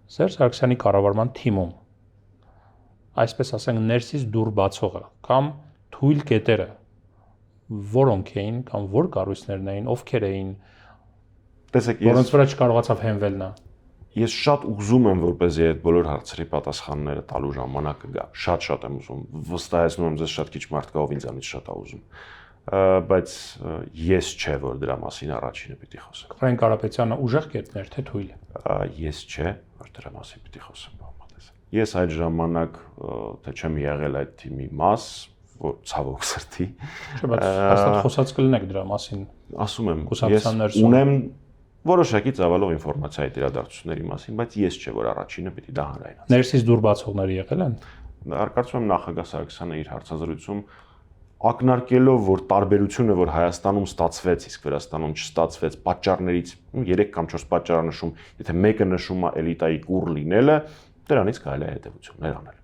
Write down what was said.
Սերժ Սարգսյանի կառավարման թիմում, այսպես ասենք, ներսից դուր բացողը կամ թույլ կետերը որոնք էին կամ որ կառույցներն էին, ովքեր էին, որոնց վրա չկարողացավ հենվել նա։ Ես շատ ուզում եմ, որպեսզի այդ բոլոր հարցերի պատասխանները տալու ժամանակը գա։ Շատ եմ ուզում։ Վստահեցնում եմ ձեզ շատ քիչ մարդ կա, ով ինձանից շատ է ուզում։ Բայց ես չէ, որ դրա մասին առաջինը պիտի խոսեմ։ Ֆրանկ Կարապետյանը ուժեղ կետներ, թե թույլ։ Ես չէ, որ դրա մասին պիտի խոսեմ, բավականաս։ Ես այդ ժամանակ թե չեմ եղել այդ թիմի մաս, որ ցավոք սրտի։ Չէ, բայց հաստատ խոսած կլինեք դրա մասին։ Ասում եմ, ես ունեմ որոշակի ծավալով ինֆորմացիա այդ իրադարձությունների մասին, բայց ես չէ, որ առաջինը պիտի դա հանրայնացնի։ Ներսից դուր բացողները եղել են։ Կարծում եմ նախագահ Սարգսյանը իր հարցազրույցում ակնարկելով, որ տարբերությունը, որ Հայաստանում ստացվեց, իսկ Վրաստանում չստացվեց, պատճառներից 3 կամ 4 պատճառ նշում, եթե մեկը նշում է էլիտայի կուռ լինելը, դրանից կարելի է հետևություններ անել։